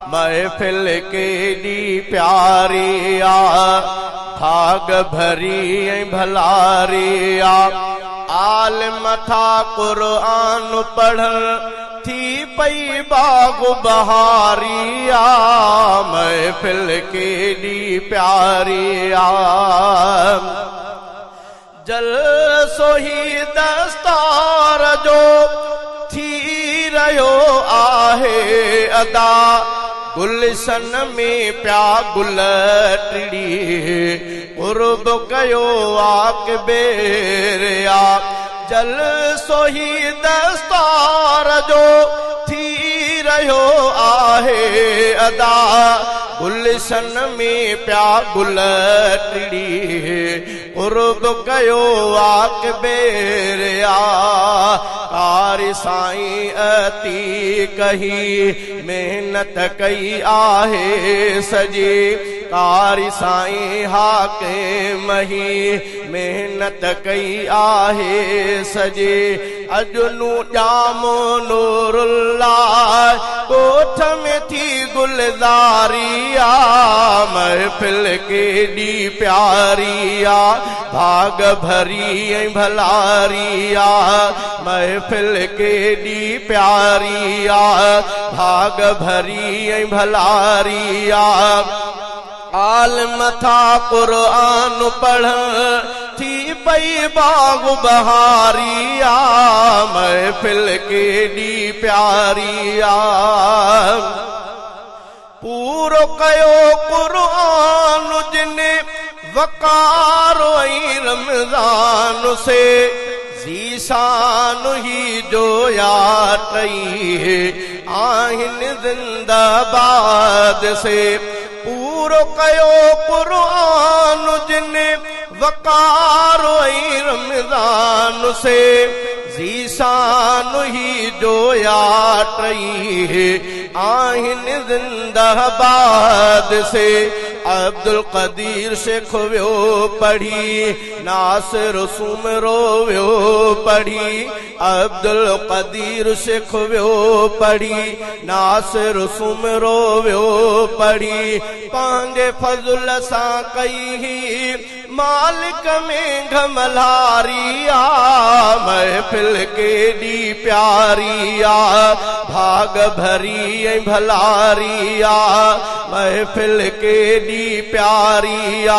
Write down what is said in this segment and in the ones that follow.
महफिल केॾी प्यारी आ, भाग भरी भलारी आ। आल मथा क़ुरान पढ़ण थी पई बाग बहारी आ, महफिल केॾी प्यारी आ। जलसो ही दस्तार जो थी रहियो आहे अदा, गुलशन में प्या गुल टिड़ी क़ुर्ब कयो आक बेरिया। जलसो ही दस्तार जो थी रहियो आहे अदा, गुलशन में प्या गुल टिड़ी क़ुर्ब कयो आक बेरिया। कारी साईं अती कही मेहनत कई आहे सजी, कारी साईं हाके मही मेहनत कई आहे सजी। अजनू जामो नूरुल्लाह कोठ में थी गुलदारी आ, महफिल केॾी प्यारी आ, भाग भरी भलारी आ। महफिल केॾी प्यारी आ, भाग भरी भलारी आ। आल मथा क़ुरान पढ़ थी पई बाग बहारी आ, महफिल केॾी प्यारी आ। पूरो कयो क़ुरान जिने वक़ार रमज़ान से, ज़ीशान ही जो याटई आहिन जिंदाबाद से। पूरो कयो क़ुरान जिने वक़ार रमज़ान से, ज़ीशान ही जो याटई आहिन जिंदाबाद से। अब्दुल कदीर शेख व्यो पढ़ी, नासिर सुमरो व्यो पढ़ी। अब्दुल कदीर शेख व्यो पढ़ी, नासिर सुमरो व्यो पढ़ी। पंहिंजे फज़ल सां कई मालिक में घमलारी आ, महफिल केॾी प्यारी आ, भाग भरी भलारी आ। महफिल केॾी प्यारी आ,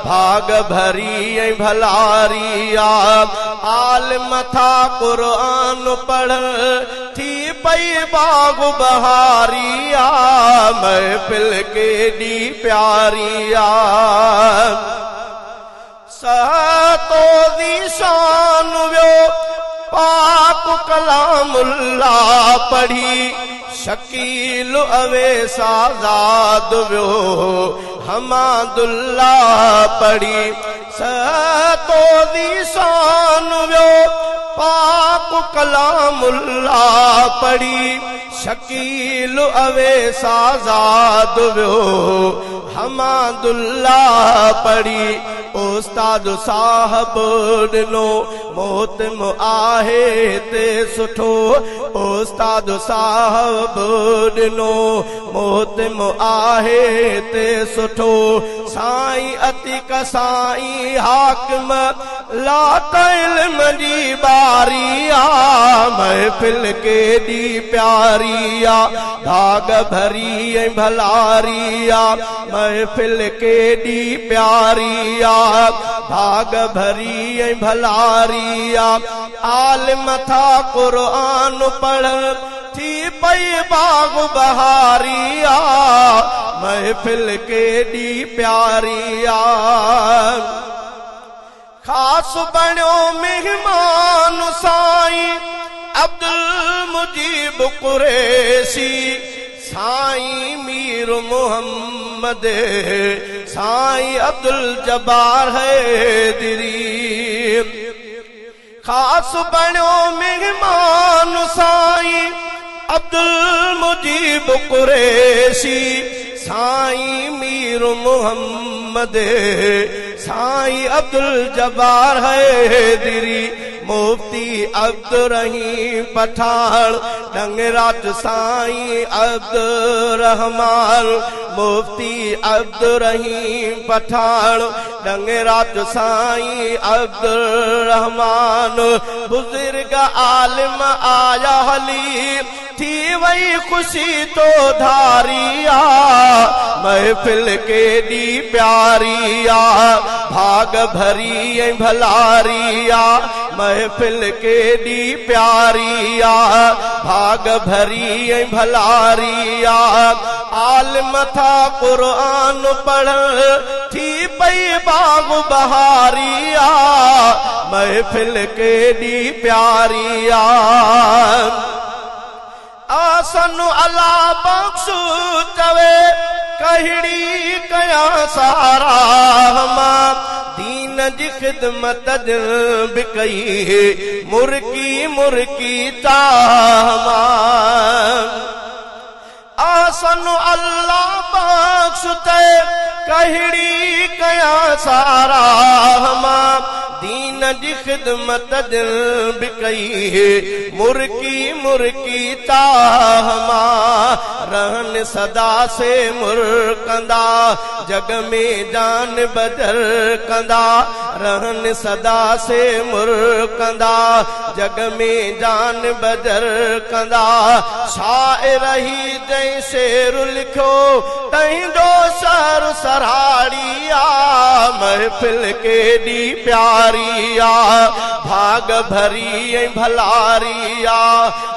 भाग भरी भलारी आ। आल मथा क़ुरान पढ़ थी पई बाग बहारी आ, महफिल केॾी प्यारी आ। सहतो ज़ीशान व्यो पाक कलामुल्लाह पढ़ी, शकील अवेस आज़ाद व्यो हमादुल्लाह पढ़ी। सहतो ज़ीशान व्यो पाक कलामुल्लाह पढ़ी, शकील अवेस आज़ाद व्यो हमादुल्लाह पढ़ी। उस्ताद साहब ॾिनो मोहतम आहे ते सुठो, उस्ताद साहब ॾिनो मोहतम आहे ते सुठो। साईं अतीक साईं हाकिम लात इल्म जी बारी आ, महफिल केॾी प्यारी आ, भाग भरी भलारी आ। महफिल केॾी प्यारी आ, भाग भरी भलारी आ। आल मथा क़ुरान पढ़ थी पई बाग बहारी आ, महफिल केॾी प्यारी आ। खास बणियो मेहमान साईं अब्दुल मुजीब कुरैशी, साईं मीर मोहम्मद, साईं अब्दुल जब्बार हैदरी। खास बणियो मेहमान साईं अब्दुल मुजीब कुरैशी, साईं मीर मोहम्मद, साईं अब्दुल जब्बार हैदरी। मुफ्ती अब्दुर्रहीम पठान डंगरात साईं अब्दुर्रहमान मुफ्ती अब्दुर्रहीम पठान डंगरात साईं अब्दुर्रहमान बुजुर्ग आलिम आया हली थी वही खुशी तो धारिया महफिल के दी प्यारिया भाग भरी भलारिया महफिल के दी प्यारिया भाग भरी भलारिया आलिम था कुरान पढ़ थी पई बाग बहारिया महफिल के दी प्यारिया आसनु अला बख्शू चवे कहड़ी कया सारा हमा दीन जी खिदमत भी कई मुर्की मुर्की ताहमा आसनु अल्लाह बख्शू ते कहड़ी कया सारा हमा दीन जी खिदमत भी कई मुर्की मुर्की ताहमा रहन सदा से मुर्कंदा जग में जान बदर कंदा रहन सदा से मुर्कंदा जग में जान बदर कंदा शायर ही जैसे लिखो तई दो सर सराड़िया महफिल के दी प्यारिया भाग भरी भलारिया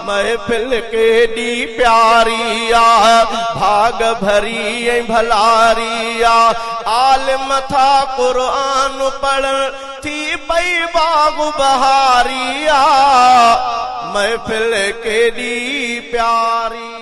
महफिल के दी प्यारिया भाग भरी भलारिया आलिम था कुरान पढ़ थी पई बाग बहारिया महफिल के दी प्यारी।